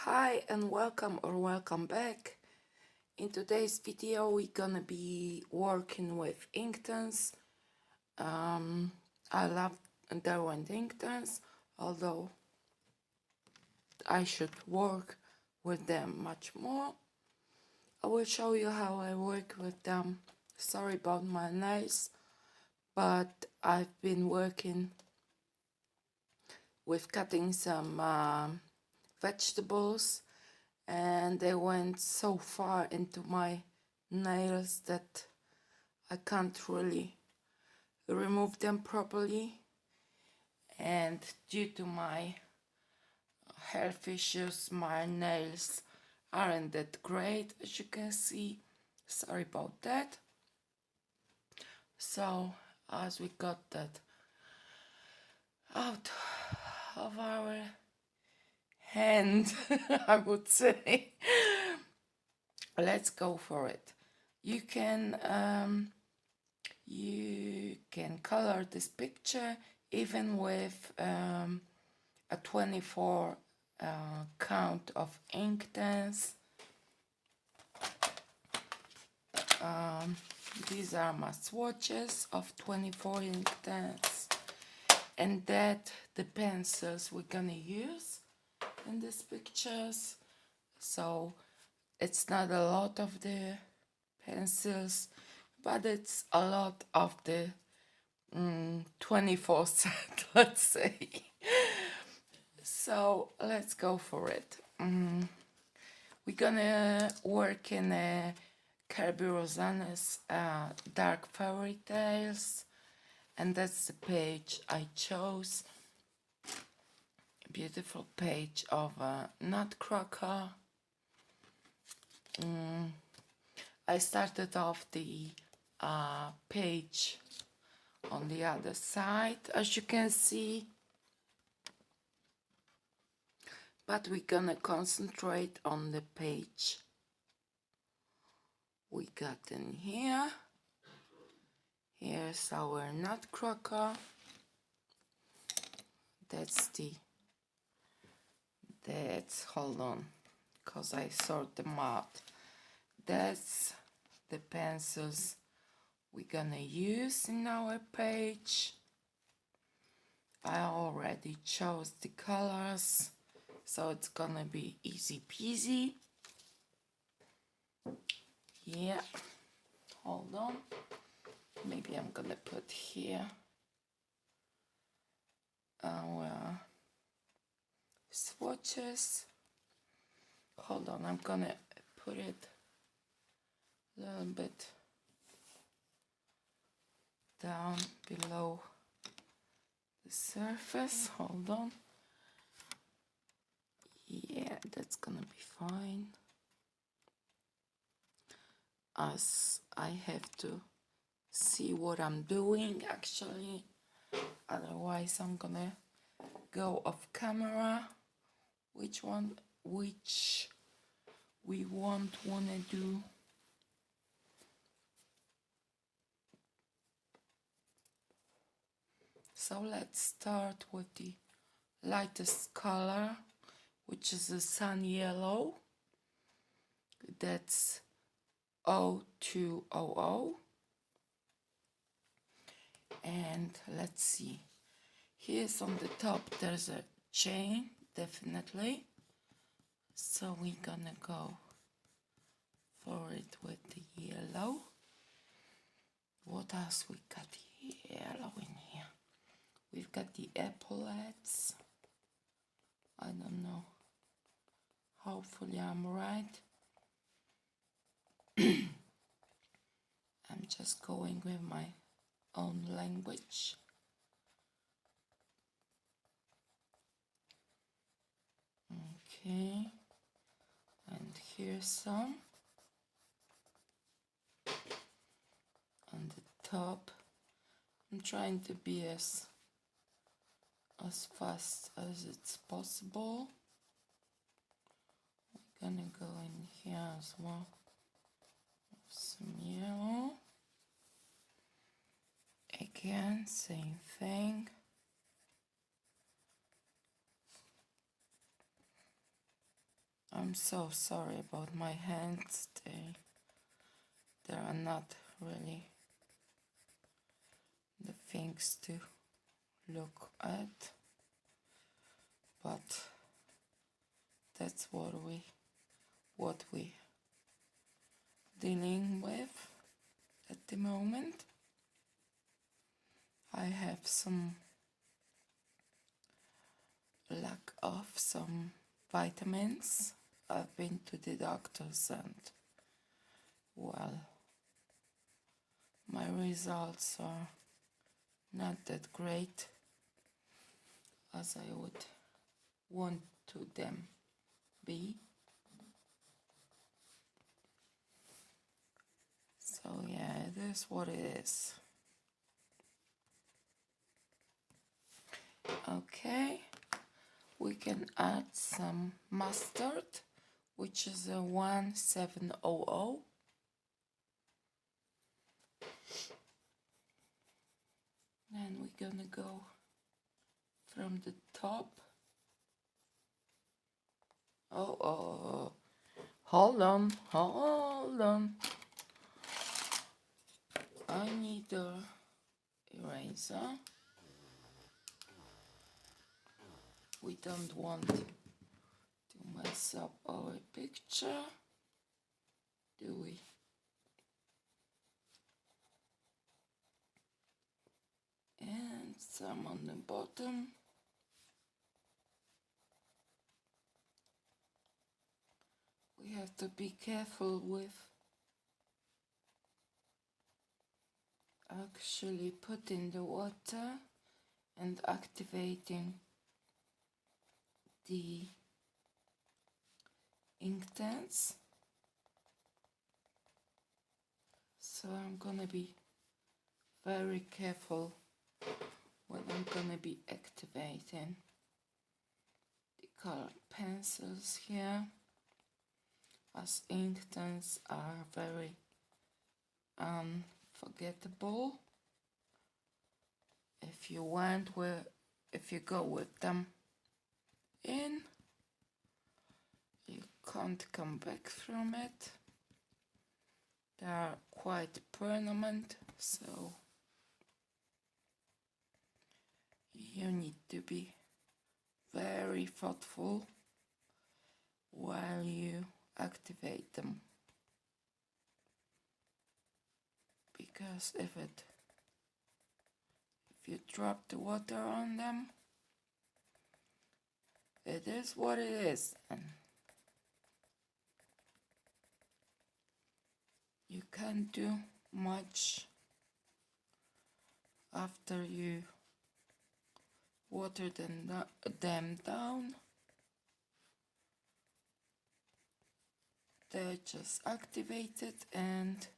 Hi and welcome back. In today's video we're gonna be working with Inktense. I love Derwent Inktense, although I should work with them much more. I will show you how I work with them. Sorry about my nails, but I've been working with cutting some vegetables, and they went so far into my nails that I can't really remove them properly, and due to my health issues my nails aren't that great, as you can see. Sorry about that. So as we got that out of our hand, I would say, let's go for it. You can color this picture even with a 24 count of Inktense. These are my swatches of 24 Inktense, and that the pencils we're gonna use in these pictures. So it's not a lot of the pencils, but it's a lot of the 24 set, let's say. So let's go for it. We're gonna work in a Kerby Rosanes Dark Fairy Tales, and that's the page I chose. A beautiful page of a nutcracker. I started off the page on the other side, as you can see, but we're gonna concentrate on the page we got in here. Here's our nutcracker. Hold on, because I sort them out. That's the pencils we're gonna use in our page. I already chose the colors, so it's gonna be easy peasy. Yeah, hold on. Maybe I'm gonna put here our swatches. Hold on, I'm gonna put it a little bit down below the surface. Hold on. Yeah, that's gonna be fine, as I have to see what I'm doing actually, otherwise I'm gonna go off camera which we won't wanna do. So let's start with the lightest color, which is the sun yellow. That's 0200. And let's see, here's on the top there's a chain, definitely, so we're gonna go for it with the yellow. What else we got yellow in here? We've got the epaulets. I don't know, hopefully I'm right. I'm just going with my own language. Okay, and here's some on the top. I'm trying to be as fast as it's possible. We're gonna go in here as well. Some yellow. Again, same thing. I'm so sorry about my hands. They are not really the things to look at, but that's what we dealing with at the moment. I have some lack of some vitamins. I've been to the doctors and, well, my results are not that great as I would want to them be. So yeah, it is what it is. Okay, we can add some mustard, which is a 1700. And we're gonna go from the top. Oh, hold on. I need a eraser. We don't want to mess up our picture, do we? And some on the bottom. We have to be careful with actually putting the water and activating the Inktense. So I'm gonna be very careful when I'm gonna be activating the colored pencils here, as Inktense are very unforgettable. If you go with them in, you can't come back from it. They are quite permanent, so you need to be very thoughtful while you activate them, because if you drop the water on them, it is what it is, and you can't do much after you water them down. They're just activated, and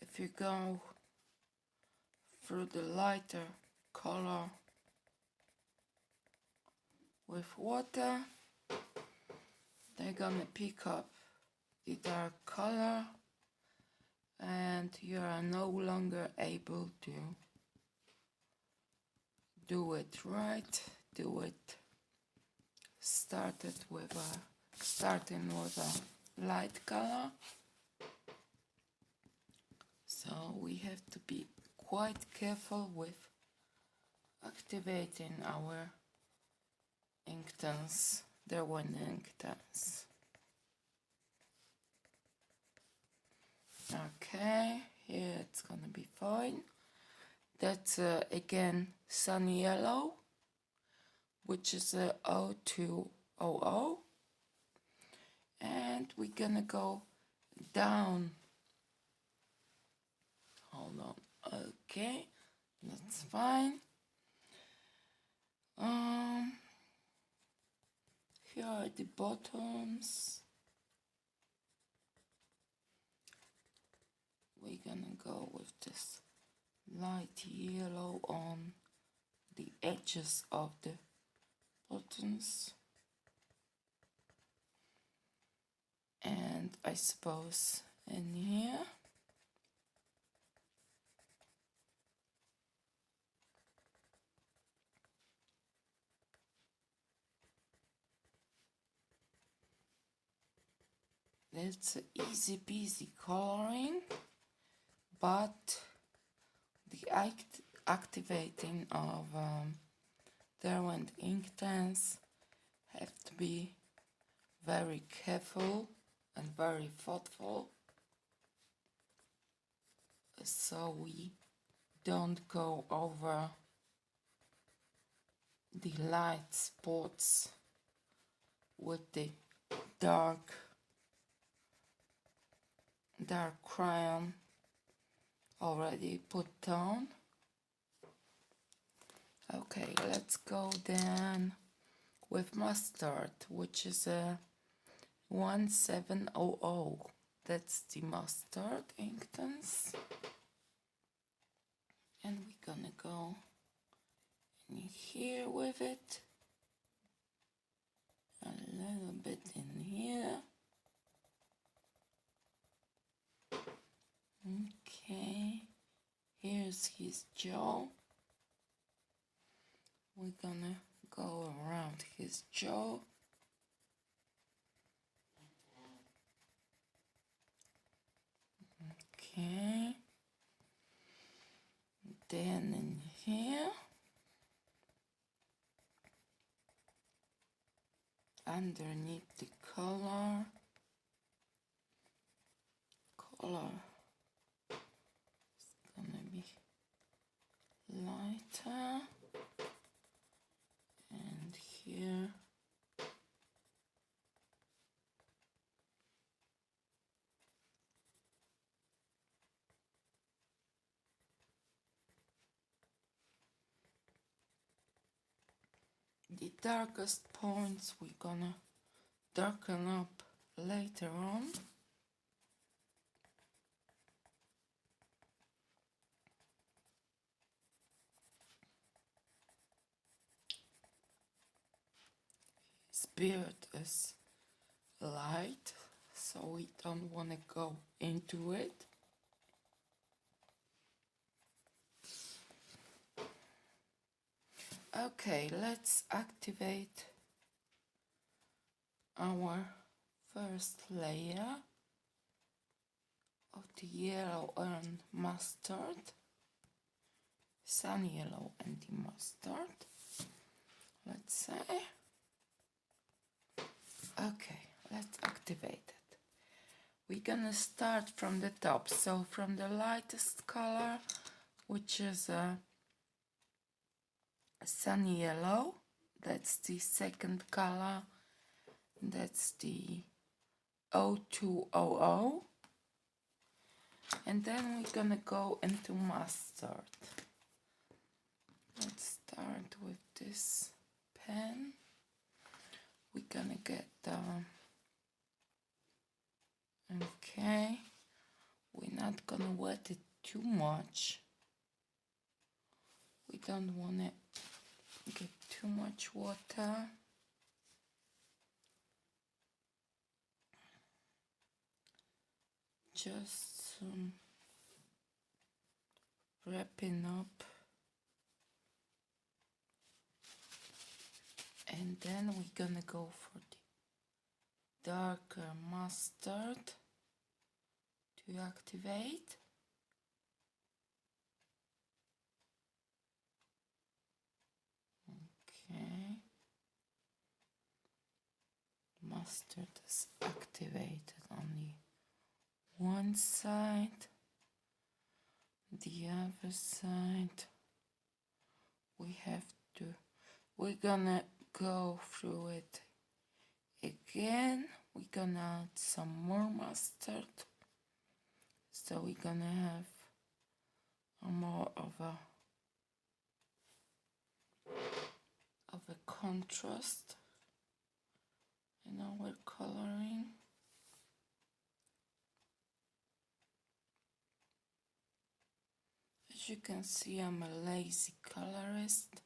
if you go through the lighter color with water, they're gonna pick up the dark color, and you are no longer able to do it right. Starting with a light color. So we have to be quite careful with activating our Inktense, Derwent Inktense. Okay, here it's gonna be fine. That's again Sunny Yellow, which is a 0200, and we're gonna go down. Hold on. Okay, that's fine. Here are the bottoms. We're gonna go with this light yellow on the edges of the buttons, and I suppose in here. It's easy peasy coloring, but the activating of Derwent Inktense have to be very careful and very thoughtful, so we don't go over the light spots with the dark crayon already put down. Okay, let's go then with mustard, which is a 1700. That's the mustard Inktense. And we're gonna go in here with it. A little bit in here. Okay, here's his jaw. We're gonna go around his jaw. Okay, then in here, underneath the collar, it's gonna be lighter, and here the darkest points we're gonna darken up later on. His beard is light, so we don't want to go into it. Okay, let's activate our first layer of the yellow and mustard, sun yellow and the mustard, let's say. Okay, let's activate it. We're gonna start from the top, so from the lightest color, which is a sun yellow. That's the second color. That's the 0200. And then we're gonna go into mustard. Let's start with this pen. We're gonna get okay, we're not gonna wet it too much. We don't want to get too much water. Just wrapping up, and then we're gonna go for the darker mustard to activate. Okay, mustard is activated on the one side, the other side we're gonna go through it again. We're gonna add some more mustard, so we're gonna have more of a contrast in our coloring. As you can see, I'm a lazy colorist,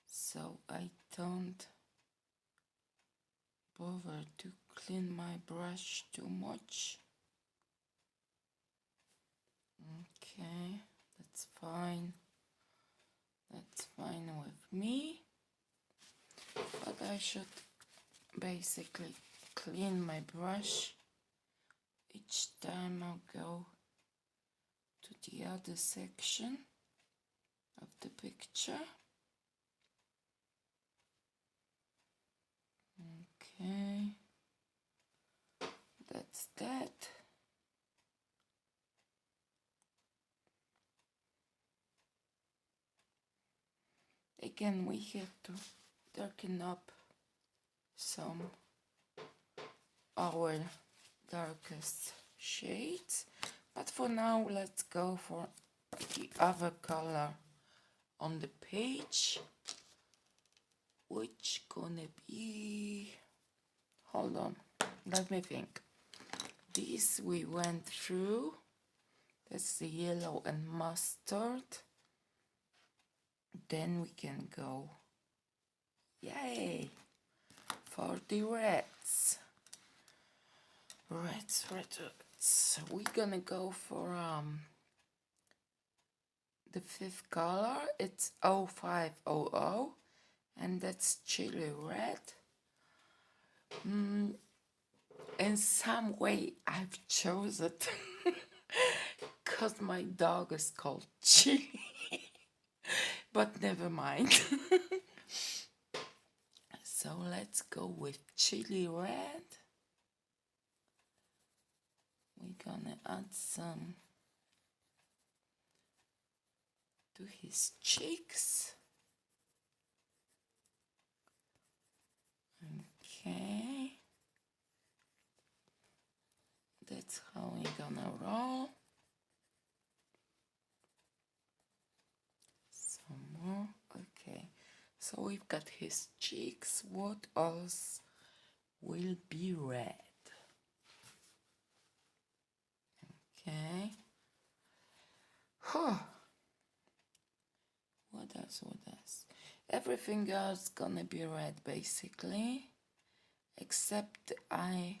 so I don't bother to clean my brush too much. Okay, that's fine. That's fine with me. But I should basically clean my brush each time I'll go to the other section of the picture. Okay, that's that. Again, we have to darken up some our darkest shades, but for now let's go for the other color on the page, which gonna be, hold on, let me think. This we went through, that's the yellow and mustard. Then we can go, yay, for the reds. Reds. We're gonna go for the fifth color. It's 0500, and that's chili red. In some way I've chosen it because my dog is called Chili. But never mind. So let's go with chili red. We're gonna add some to his cheeks. Okay. That's how we're gonna roll. More. Okay, so we've got his cheeks. What else will be red? Okay. What else? Everything else gonna be red basically, except I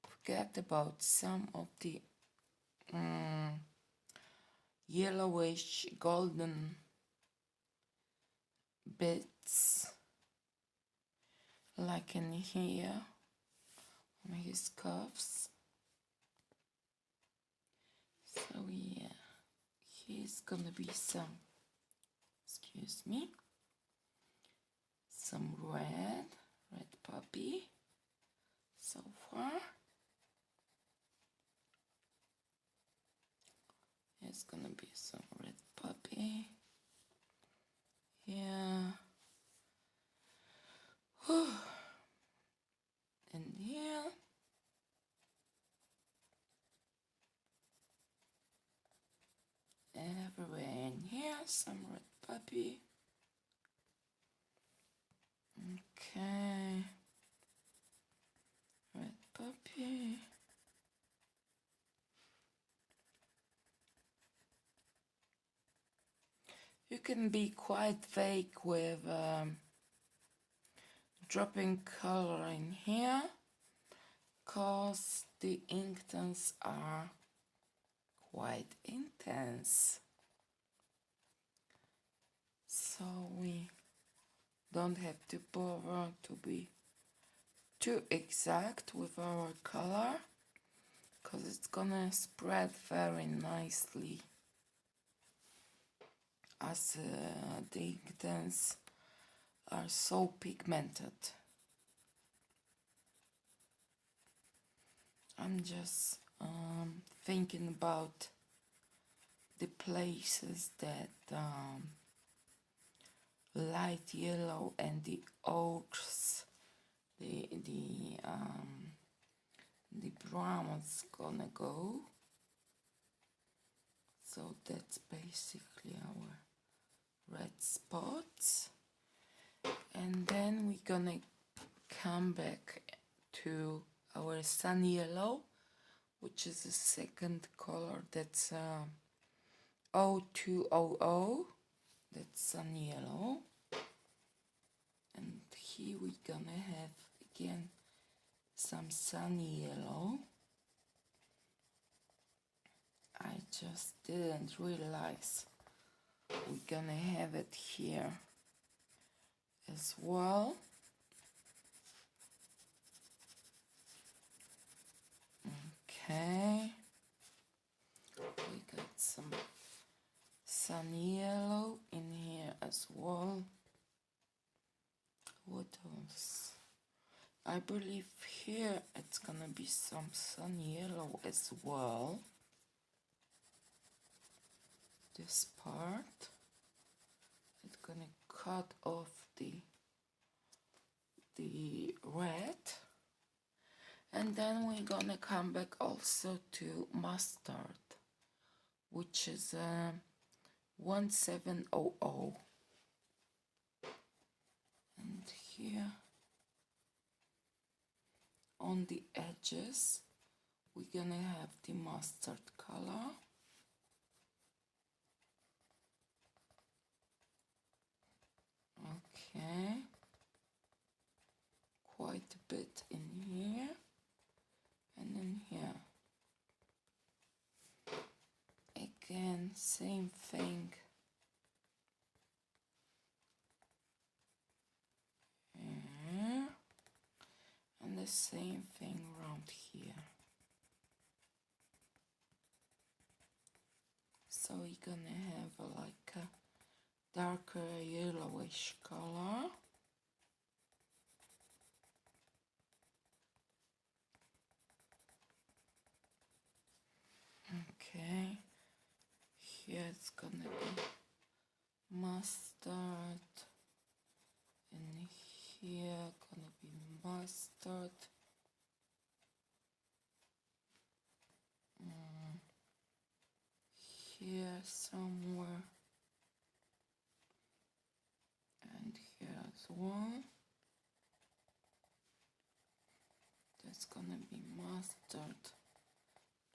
forget about some of the yellowish golden bits, like in here on his cuffs. So yeah, here's gonna be some, excuse me, some red puppy so far. There's gonna be some red puppy. Yeah. And here. Everywhere in here, some red puppy. Okay. Red puppy. You can be quite vague with dropping color in here, cause the Inktense are quite intense. So we don't have to bother to be too exact with our color, cause it's gonna spread very nicely as the Inktense are so pigmented. I'm just thinking about the places that light yellow and the ochres, the brown's gonna go. So that's basically our red spots. And then we're gonna come back to our sun yellow, which is the second color. That's 0200. That's sun yellow. And here we're gonna have again some sun yellow. I just didn't realize we're gonna have it here as well. Okay. sun yellow in here as well. What else? I believe here it's gonna be some sun yellow as well. This part, it's gonna cut off the red, and then we're gonna come back also to mustard, which is 1700, and here on the edges we're gonna have the mustard color. Okay, quite a bit in here and in here. Again, same thing. Here. And the same thing around here. So we're gonna have like a darker yellowish color. Okay, here it's gonna be mustard, and here gonna be mustard. Here somewhere, and here as well. That's gonna be mustard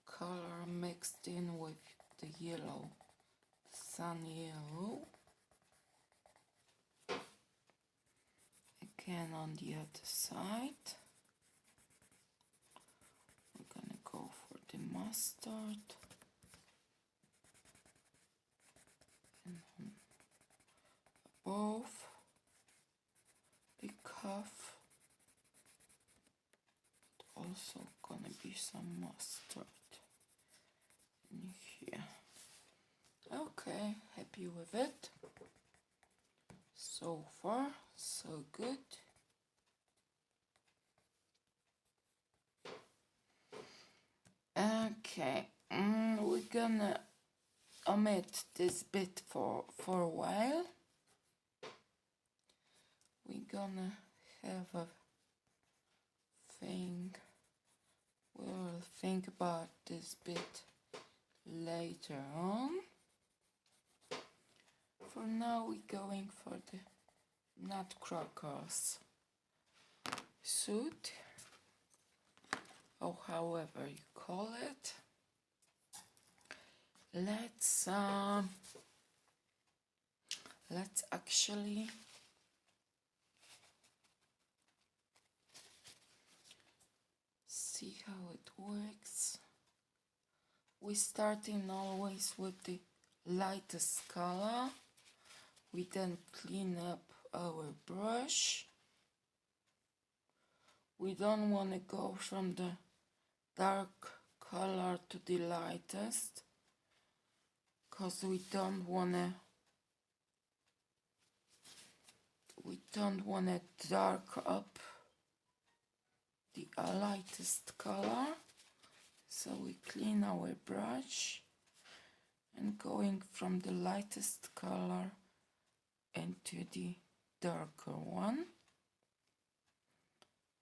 color mixed in with the yellow, sun yellow. Again on the other side, we're gonna go for the mustard. And above the cuff, also gonna be some mustard in here. Okay, happy with it. So far, so good. Okay, we're gonna omit this bit for a while. We're gonna have a thing. We'll think about this bit later on. For now, we're going for the Nutcracker's suit, or however you call it. Let's actually see how it works. We're starting always with the lightest color. We then clean up our brush. We don't want to go from the dark color to the lightest, because we don't want to dark up the lightest color. So we clean our brush and going from the lightest color into the darker one,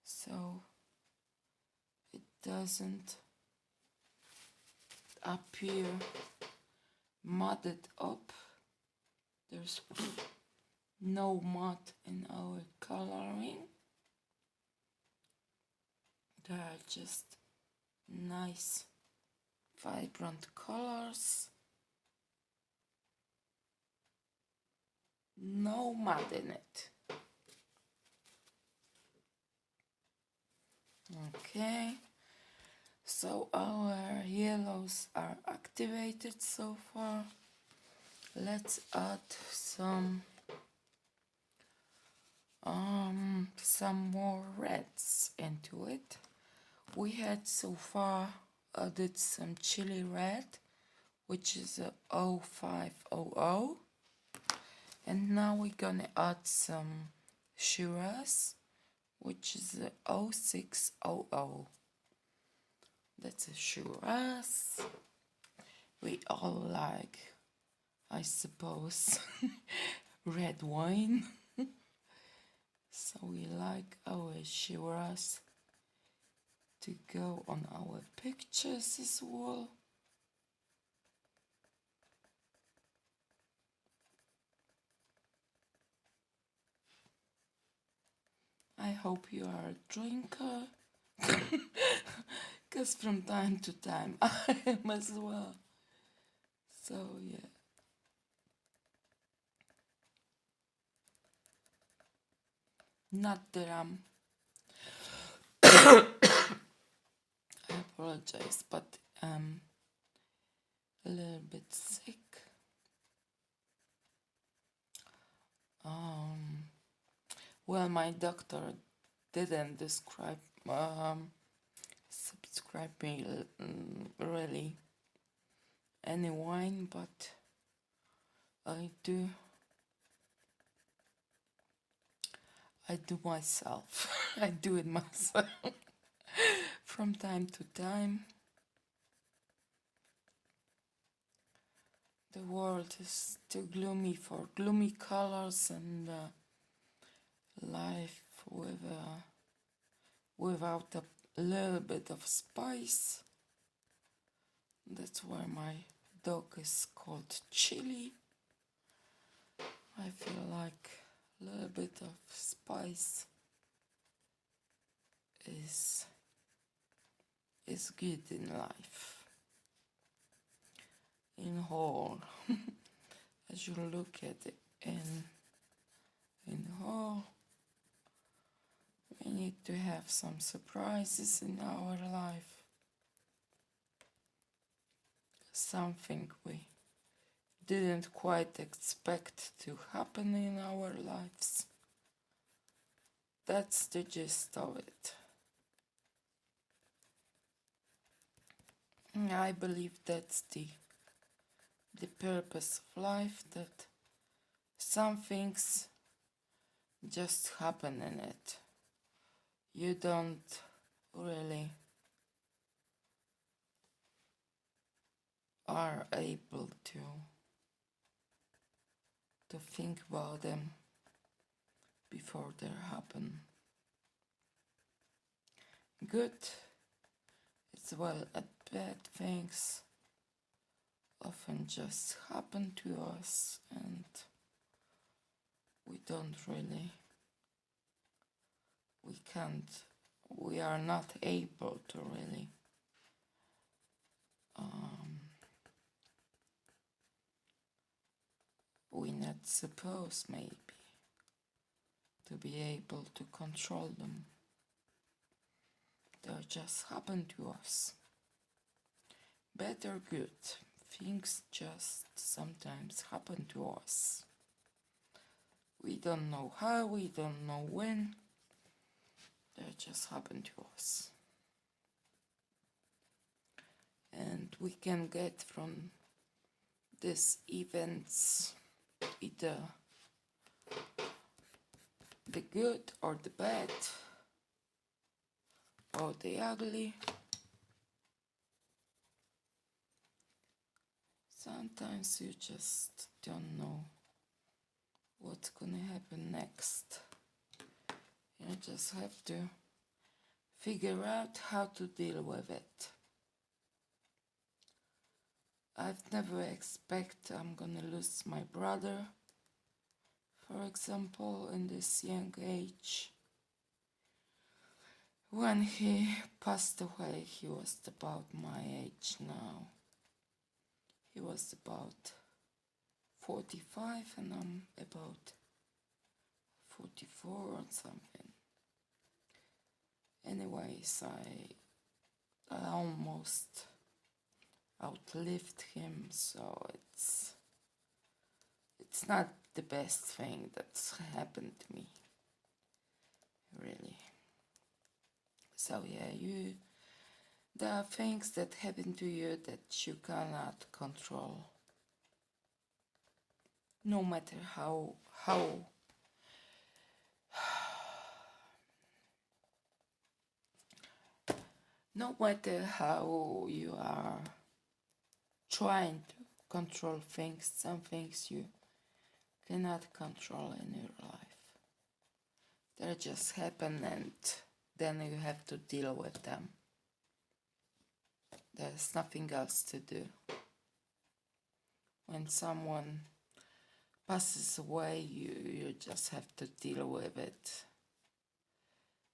so it doesn't appear mudded up. There's no mud in our coloring. They are just nice vibrant colors. No mud in it. Okay, so our yellows are activated so far. Let's add some more reds into it. We had so far added some chili red, which is a 0500. And now we're gonna add some Shiraz, which is a 0600. That's a Shiraz. We all like, I suppose, red wine. So we like our Shiraz to go on our pictures as well. I hope you are a drinker, because from time to time I am as well. So yeah. Not that I apologize, but I'm a little bit sick. Well, my doctor didn't subscribe me really any wine, but I do myself. I do it myself from time to time. The world is too gloomy for gloomy colors, and life without a little bit of spice. That's why my dog is called Chili. I feel like a little bit of spice is good in life. In whole, as you look at it in whole, we need to have some surprises in our life. Something we didn't quite expect to happen in our lives. That's the gist of it. I believe that's the purpose of life, that some things just happen in it. You don't really are able to think about them before they happen. Good as well as bad things often just happen to us, and we are not able to really we're not supposed maybe to be able to control them. They just happen to us. Bad or good, things just sometimes happen to us. We don't know how, we don't know when. They just happen to us. And we can get from these events either the good or the bad or the ugly. Sometimes you just don't know what's gonna happen next. You just have to figure out how to deal with it. I've never expected I'm gonna lose my brother, for example, in this young age. When he passed away, he was about my age now. He was about 45 and I'm about 44 or something. Anyways, I almost outlived him, so it's not the best thing that's happened to me, really. So yeah, There are things that happen to you that you cannot control. No matter no matter how you are trying to control things, some things you cannot control in your life. They just happen and then you have to deal with them. There's nothing else to do. When someone passes away, you just have to deal with it.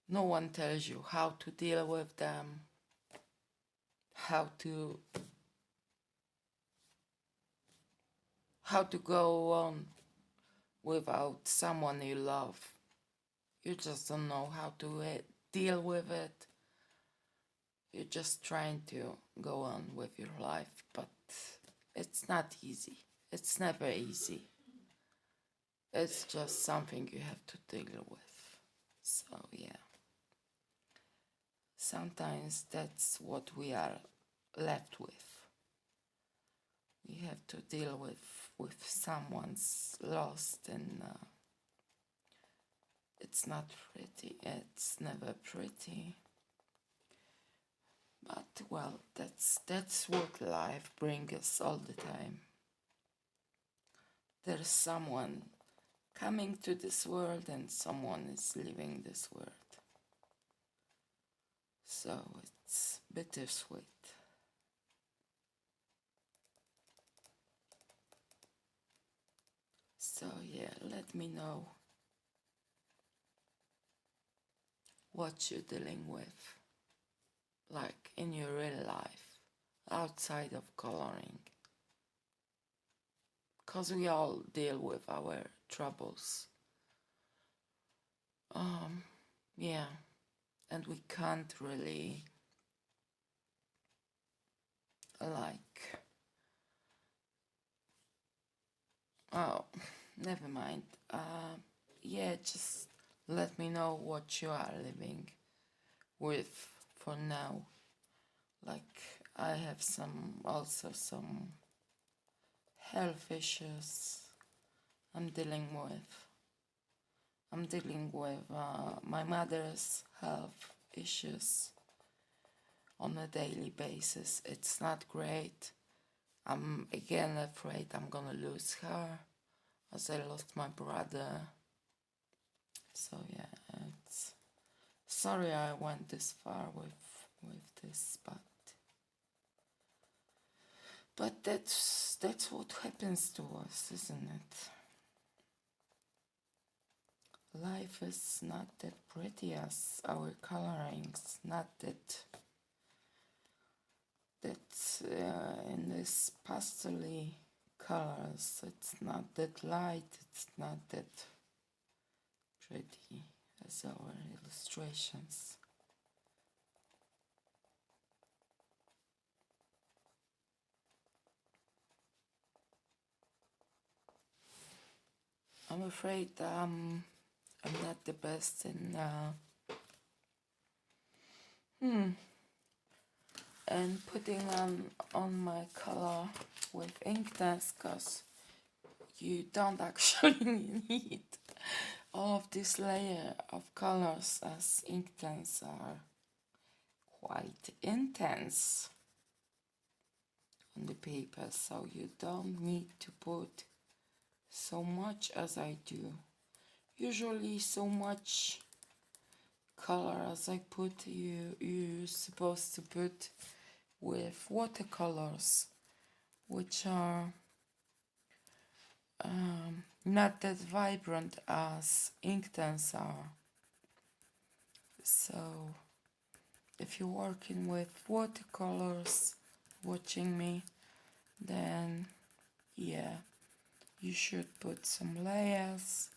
No one tells you how to deal with them, how to go on without someone you love. You just don't know how to deal with it. You're just trying to go on with your life, but it's not easy. It's never easy. It's just something you have to deal with. So yeah. Sometimes that's what we are left with. We have to deal with someone's lost, and it's not pretty. It's never pretty. But well, that's what life brings us all the time. There's someone coming to this world and someone is leaving this world. So it's bittersweet. So yeah, let me know what you're dealing with, like in your real life, outside of coloring. Because we all deal with our troubles. Yeah, and we can't really, oh, never mind. Yeah, just let me know what you are living with for now. Like, I have also some health issues I'm dealing with. I'm dealing with my mother's health issues on a daily basis. It's not great. I'm again afraid I'm gonna lose her, as I lost my brother. So yeah, it's sorry I went this far with this, but that's what happens to us, isn't it? Life is not that pretty as our colorings, not that in this pastely colors, it's not that light, it's not that pretty as our illustrations. I'm afraid I'm not the best in and putting on my color with Inktense, because you don't actually need all of this layer of colors, as Inktense are quite intense on the paper, so you don't need to put so much as I do. Usually so much color as I put, you're supposed to put with watercolors, which are not that vibrant as Inktense are. So if you're working with watercolors, watching me, then yeah, you should put some layers.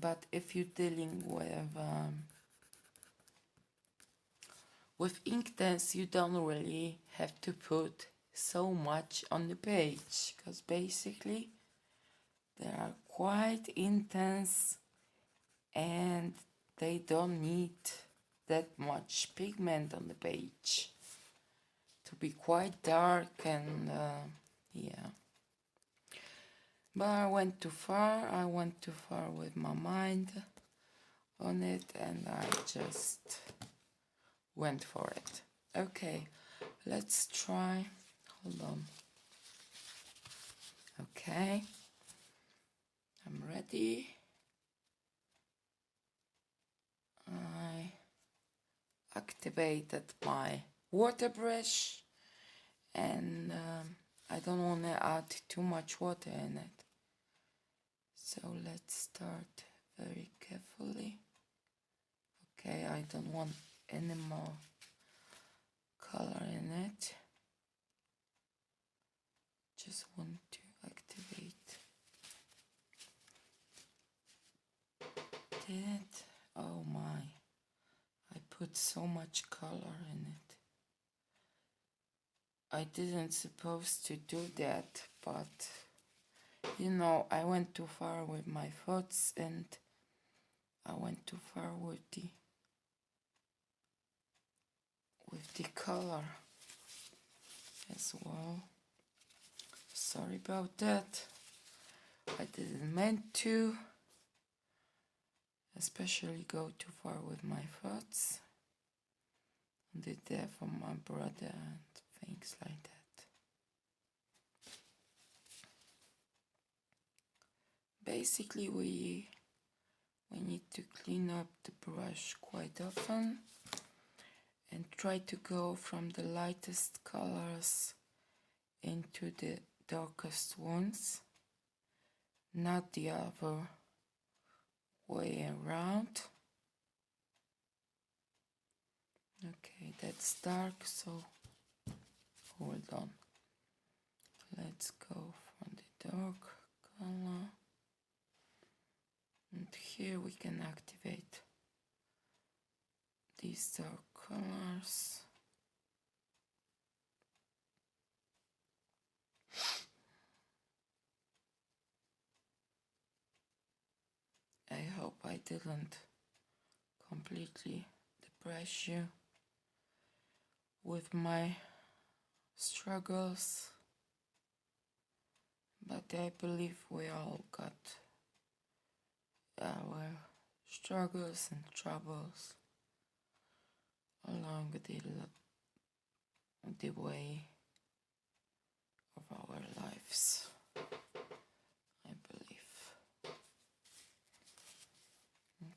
But if you're dealing with Inktense, you don't really have to put so much on the page, because basically they are quite intense and they don't need that much pigment on the page to be quite dark, and yeah. But I went too far with my mind on it, and I just went for it. Okay, let's try. Hold on. Okay, I'm ready. I activated my water brush, and I don't want to add too much water in it. So let's start very carefully. Okay, I don't want any more color in it. Just want to activate it. Oh my, I put so much color in it. I didn't supposed to do that, but you know, I went too far with my thoughts, and I went too far with the color as well. Sorry about that. I didn't meant to, especially go too far with my thoughts. Did that for my brother and things like that. Basically, we need to clean up the brush quite often and try to go from the lightest colors into the darkest ones, not the other way around. Okay, that's dark, so hold on. Let's go from the dark color, and here we can activate these dark colors. I hope I didn't completely depress you with my struggles, but I believe we all got our struggles and troubles along the way of our lives, I believe.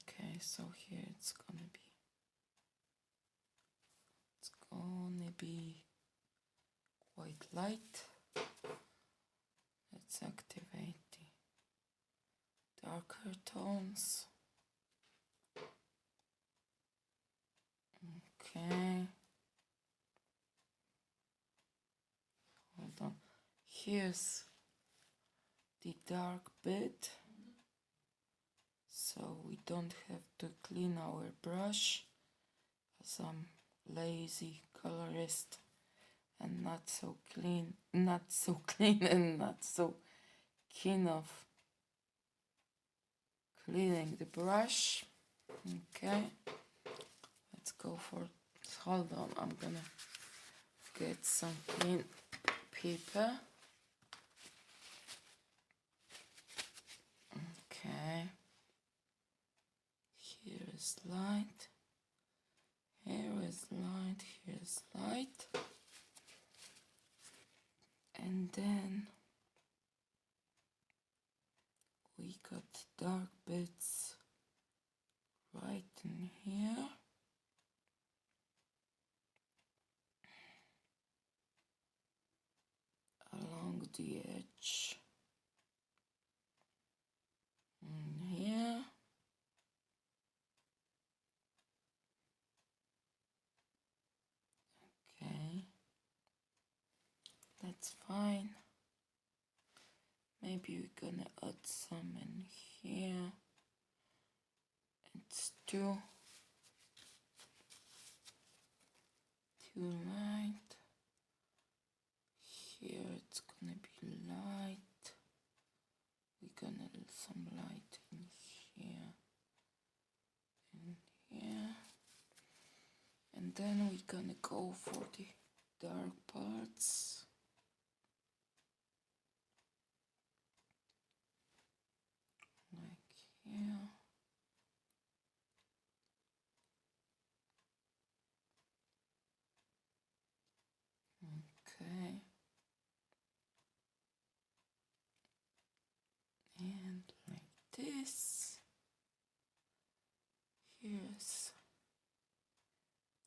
Okay, so here it's gonna be quite light. Let's activate the darker tones. Okay. Hold on. Here's the dark bit, so we don't have to clean our brush, as I'm lazy colorist and not so clean and not so keen of cleaning the brush. Okay, let's go for, hold on, I'm gonna get some clean paper. Okay, here is light, here is light, here is light, and then we got dark bits right in here. Along the edge. In here. Okay. That's fine. Maybe we're gonna add some in here. It's too light. Here it's gonna be light. We're gonna add some light in here. In here. And then we're gonna go for the dark parts. Like here. Okay. And like this. Here's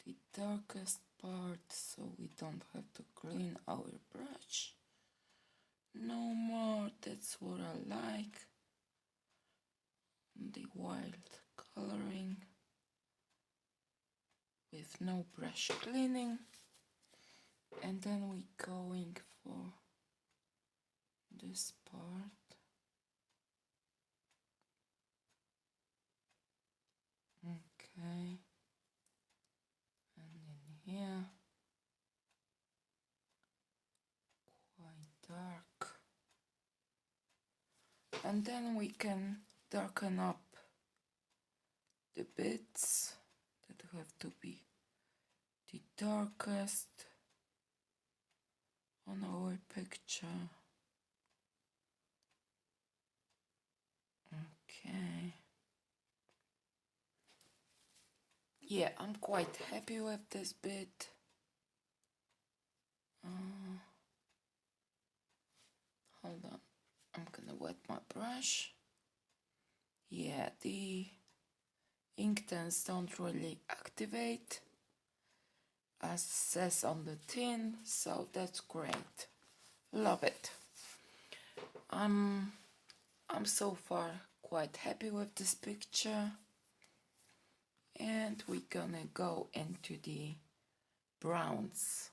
the darkest part, so we don't have to clean our brush no more. That's what I like. The wild coloring with no brush cleaning. And then we're going for this part. Okay. And in here, quite dark. And then we can darken up the bits that have to be the darkest on our picture. Okay. Yeah, I'm quite happy with this bit. Hold on, I'm gonna wet my brush. Yeah, the Inktense don't really activate as says on the tin, so that's great. Love it. I'm so far quite happy with this picture. And we're gonna go into the browns.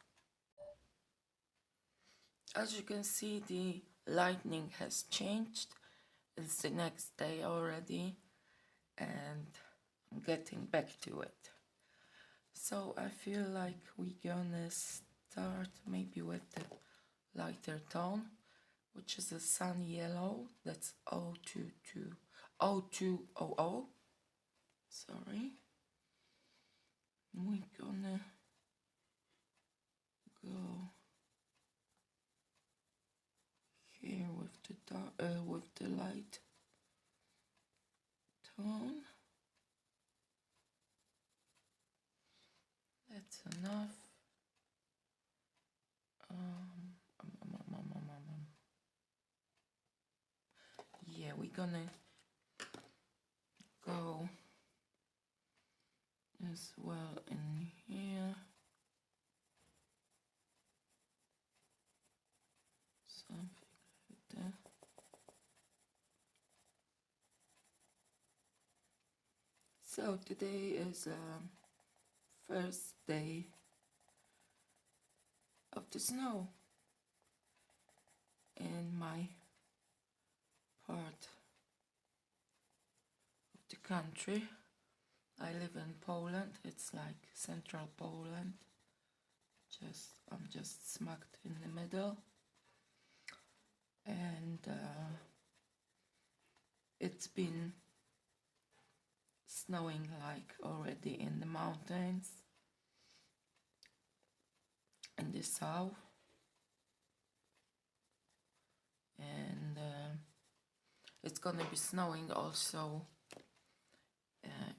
As you can see, the lighting has changed. It's the next day already, and I'm getting back to it. So I feel like we're gonna start maybe with the lighter tone, which is a sun yellow. That's 0200. Sorry. We're gonna go here with the dark, with the light tone. That's enough. Yeah, we're gonna go as well in here. Something like that. So today is first day of the snow in my part of the country. I live in Poland. It's like central Poland. I'm just smacked in the middle, and it's been snowing like already in the mountains in the south, and it's gonna be snowing also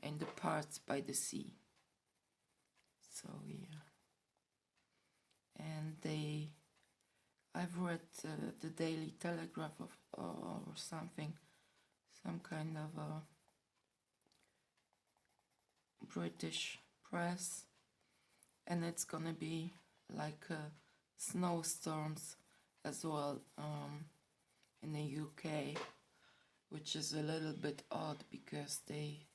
in the parts by the sea. So yeah, and I've read the Daily Telegraph or something, some kind of a British press, and it's gonna be like snowstorms as well in the UK, which is a little bit odd because they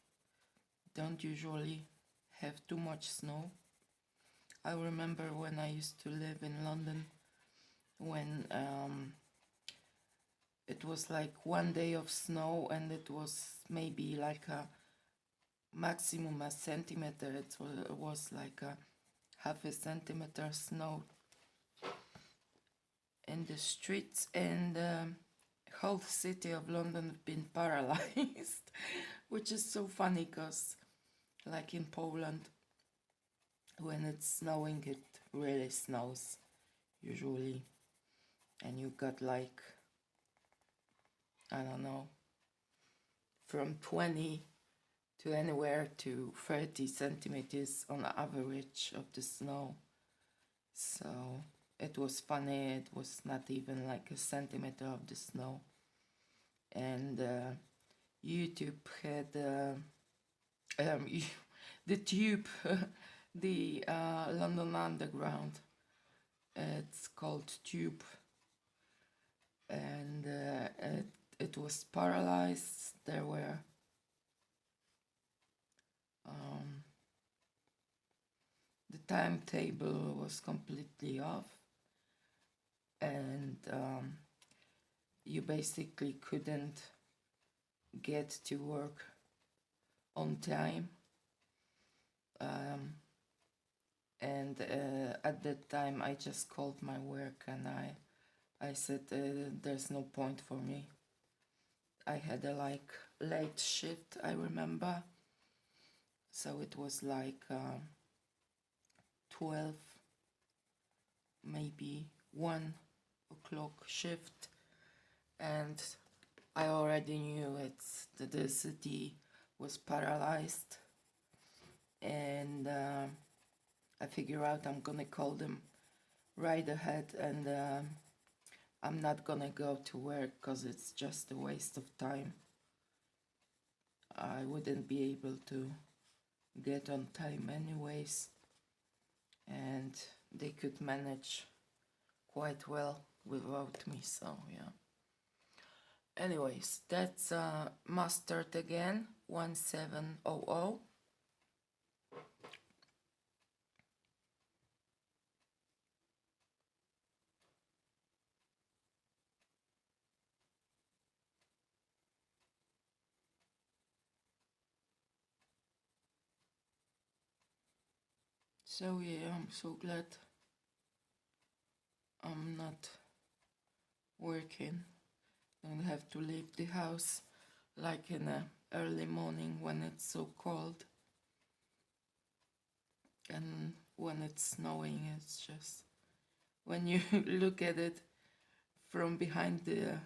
don't usually have too much snow. I remember when I used to live in London, when it was like one day of snow and it was maybe like a maximum a centimeter. It was like a half a centimeter snow in the streets, and the whole city of London had been paralyzed, which is so funny because like in Poland when it's snowing, it really snows usually, and you got like, I don't know, from 20 to anywhere to 30 centimeters on average of the snow. So it was funny, it was not even like a centimeter of the snow. And YouTube had the tube, the London Underground, it's called Tube, and it was paralyzed. There were the timetable was completely off, and you basically couldn't get to work on time. And at that time I just called my work and I said there's no point for me. I had a like late shift, I remember, so it was like 12, maybe 1 o'clock shift, and I already knew that the city was paralyzed, and I figure out I'm gonna call them right ahead, and I'm not gonna go to work because it's just a waste of time. I wouldn't be able to get on time anyways, and they could manage quite well without me, so yeah. Anyways, that's mustard again, 1700. So yeah, I'm so glad I'm not working. Don't have to leave the house like in the early morning when it's so cold, and when it's snowing, it's just, when you look at it from behind the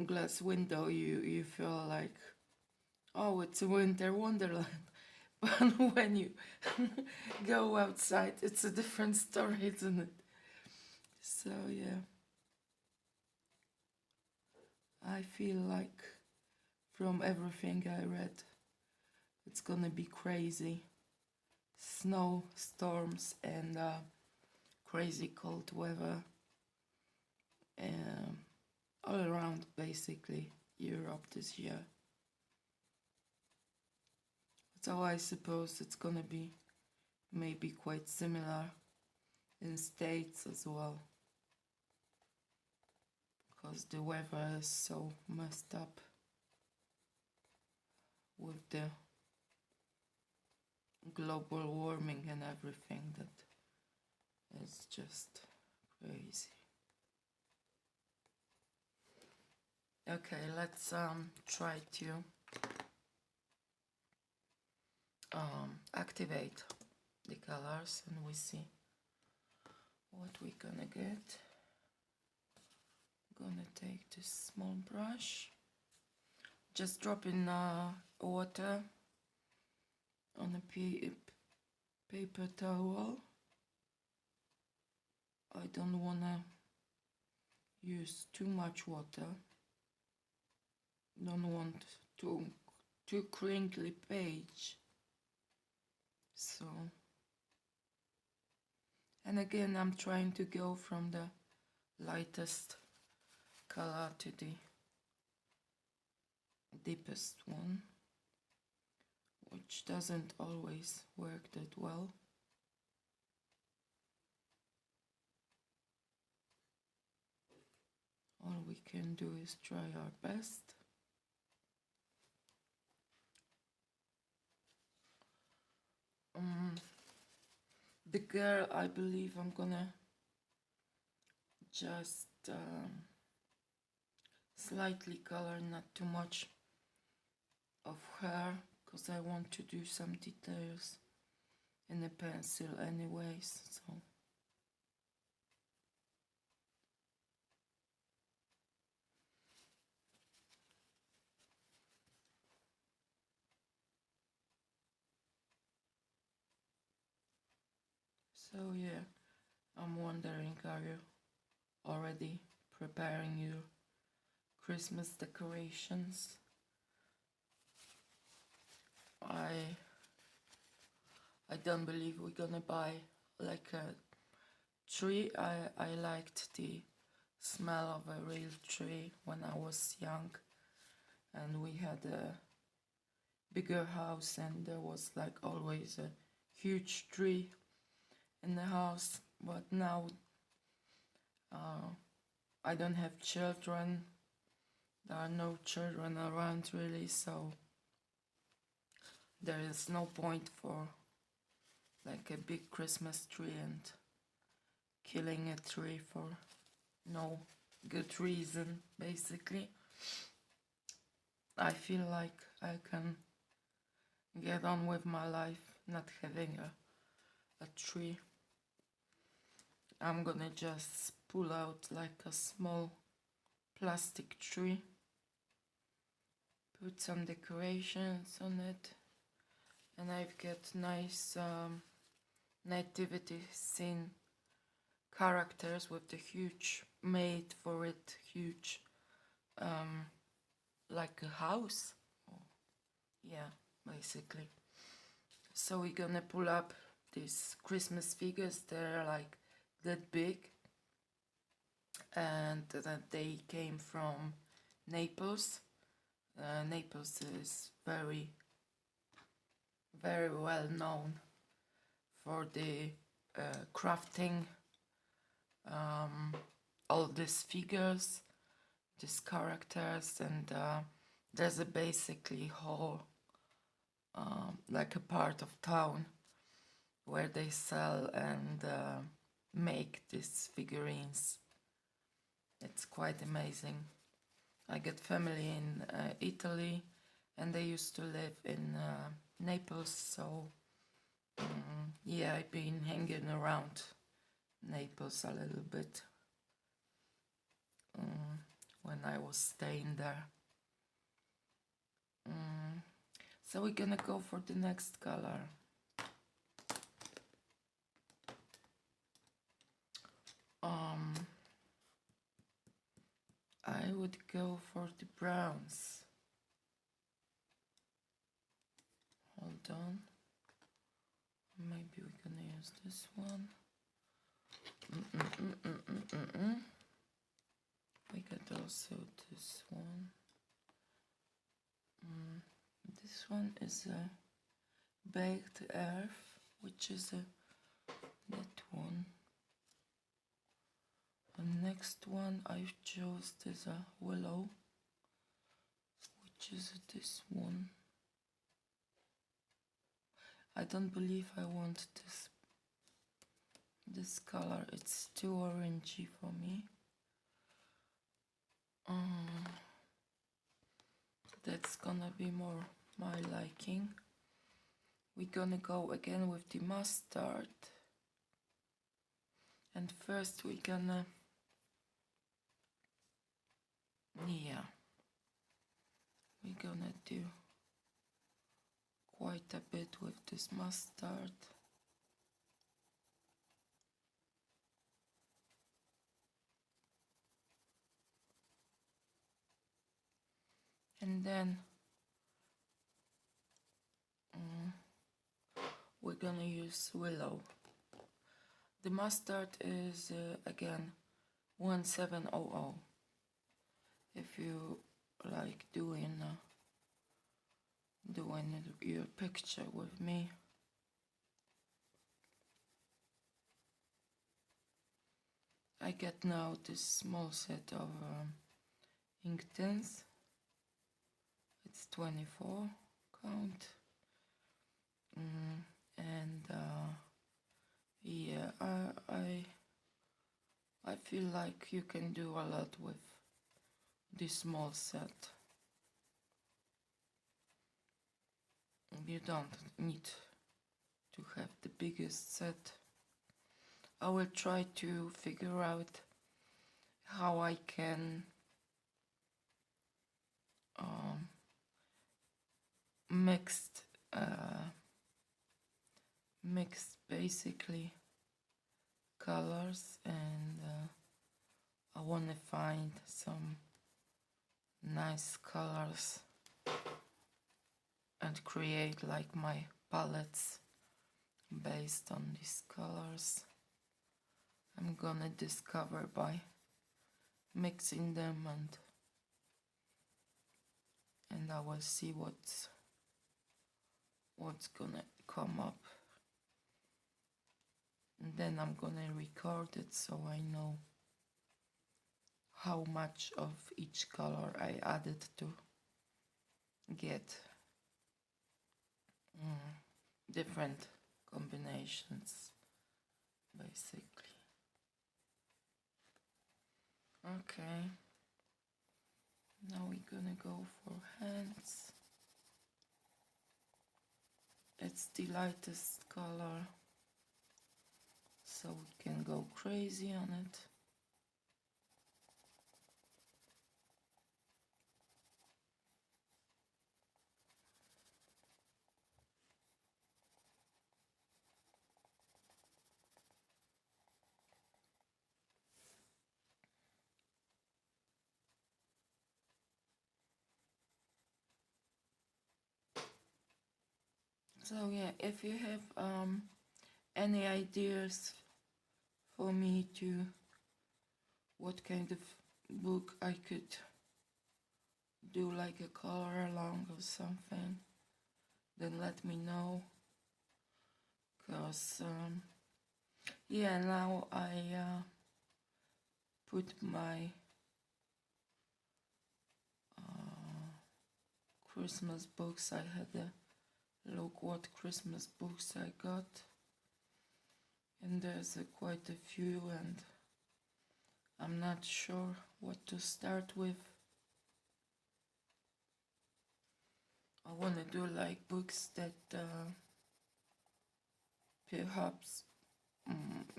glass window, you feel like, oh, it's a winter wonderland. But when you go outside, it's a different story, isn't it? So yeah, I feel like from everything I read, it's gonna be crazy. Snow, storms, and crazy cold weather all around basically Europe this year. So I suppose it's gonna be maybe quite similar in States as well, because the weather is so messed up with the global warming and everything that it's just crazy. Okay, let's try to activate the colors and we see what we're gonna get. Gonna take this small brush, just drop in water on a paper towel. I don't wanna use too much water. Don't want too crinkly page. So, and again, I'm trying to go from the lightest color to the deepest one, which doesn't always work that well. All we can do is try our best. The girl, I believe I'm gonna just slightly color, not too much of her, because I want to do some details in in a pencil anyways, so yeah, I'm wondering, are you already preparing your Christmas decorations? I don't believe we're gonna buy like a tree. I liked the smell of a real tree when I was young, and we had a bigger house, and there was like always a huge tree in the house. But now I don't have children. There are no children around really, so there is no point for like a big Christmas tree and killing a tree for no good reason, basically. I feel like I can get on with my life not having a tree. I'm gonna just pull out like a small plastic tree, put some decorations on it, and I've got nice nativity scene characters with the huge, made for it huge, like a house. Yeah, basically. So we're gonna pull up these Christmas figures. They're like that big, and that they came from Naples. Naples is very well known for the crafting all these figures, these characters, and there's a basically whole like a part of town where they sell and make these figurines. It's quite amazing. I got family in Italy, and they used to live in Naples, so yeah, I've been hanging around Naples a little bit when I was staying there. So we're gonna go for the next color. I would go for the browns. Hold on. Maybe we're gonna use this one. We got also this one. This one is a baked earth, which is that one. The next one I chose is a willow, which is this one. I don't believe I want this color. It's too orangey for me. That's gonna be more my liking. We're gonna go again with the mustard, and first we're gonna do quite a bit with this mustard. And then we're gonna use willow. The mustard is again 1700. If you like doing your picture with me. I get now this small set of Inktense. It's 24 count. And yeah, I feel like you can do a lot with this small set. You don't need to have the biggest set. I will try to figure out how I can mixed basically colors, and I want to find some nice colors and create like my palettes based on these colors. I'm gonna discover by mixing them, and I will see what's gonna come up, and then I'm gonna record it so I know how much of each color I added to get different combinations, basically. Okay, now we're gonna go for hands. It's the lightest color, so we can go crazy on it. So yeah, if you have any ideas for me to what kind of book I could do, like a color along or something, then let me know. Because yeah, now I put my Christmas books. I had a look what Christmas books I got, and there's quite a few, and I'm not sure what to start with. I want to do like books that perhaps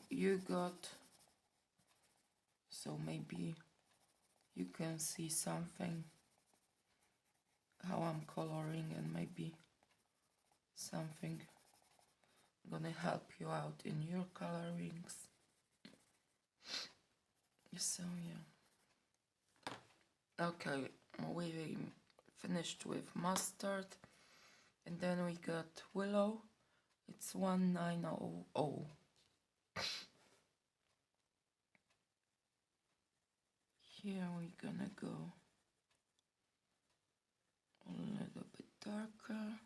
you got, so maybe you can see something how I'm coloring, and maybe something gonna help you out in your colorings. So yeah, okay, we finished with mustard, and then we got willow. It's 1900. Here we're gonna go a little bit darker.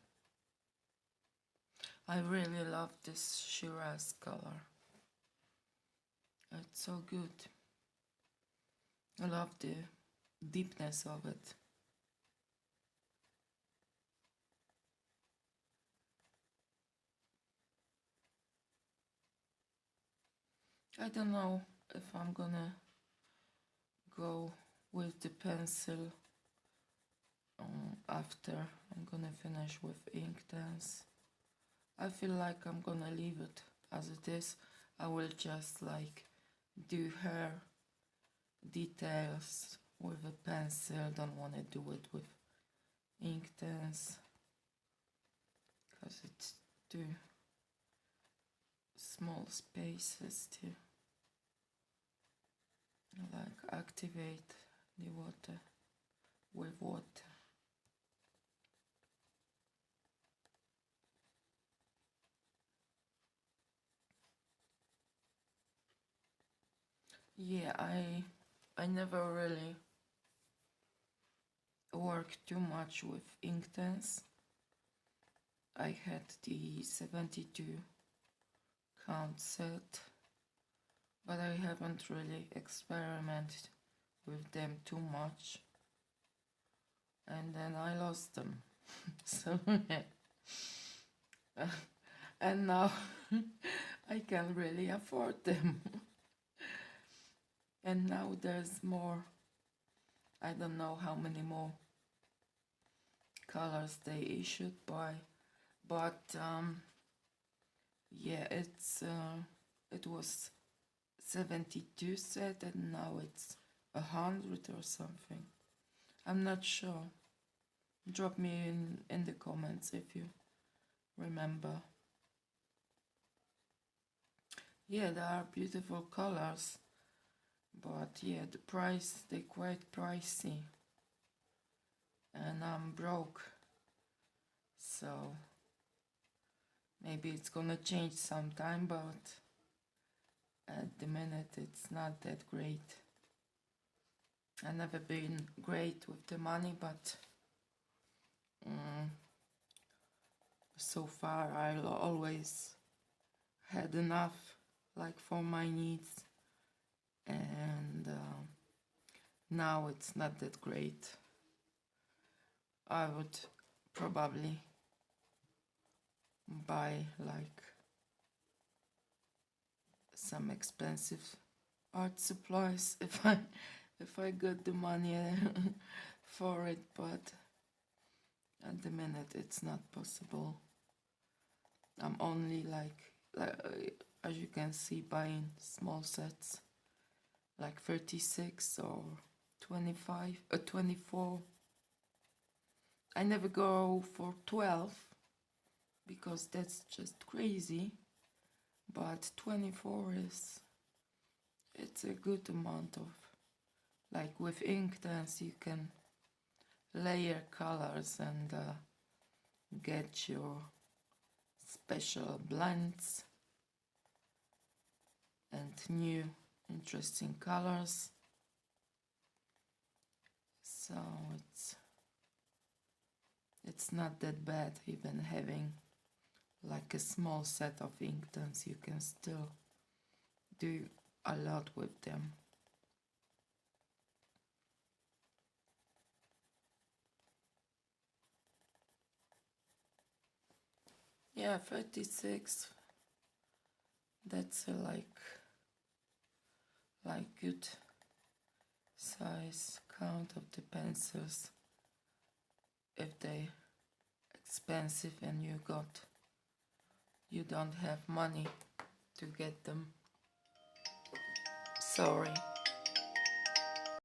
I really love this Shiraz color. It's so good. I love the deepness of it. I don't know if I'm gonna go with the pencil after I'm gonna finish with Inktense. I feel like I'm gonna leave it as it is. I will just like do hair details with a pencil. Don't want to do it with Inktense because it's too small spaces to like activate the water with water. Yeah, I never really worked too much with Inktense. I had the 72 count set, but I haven't really experimented with them too much, and then I lost them. So and now I can't really afford them. And now there's more, I don't know how many more colors they issued by, but Yeah, it was 72 set and now it's 100 or something. I'm not sure. Drop me in the comments if you remember. Yeah, there are beautiful colors, but yeah, the price, they're quite pricey. And I'm broke, so maybe it's gonna change sometime, but at the minute it's not that great. I've never been great with the money, but so far I always had enough, like for my needs, and now it's not that great. I would probably buy like some expensive art supplies if I got the money for it, but at the minute it's not possible. I'm only like as you can see, buying small sets like 36 or 25 or 24. I never go for 12 because that's just crazy, but 24 it's a good amount of, like with Inktense you can layer colors and get your special blends and new interesting colors. So it's not that bad. Even having like a small set of Inktense, you can still do a lot with them. Yeah, 36, that's a like good size count of the pencils. If they expensive and you don't have money to get them. Sorry.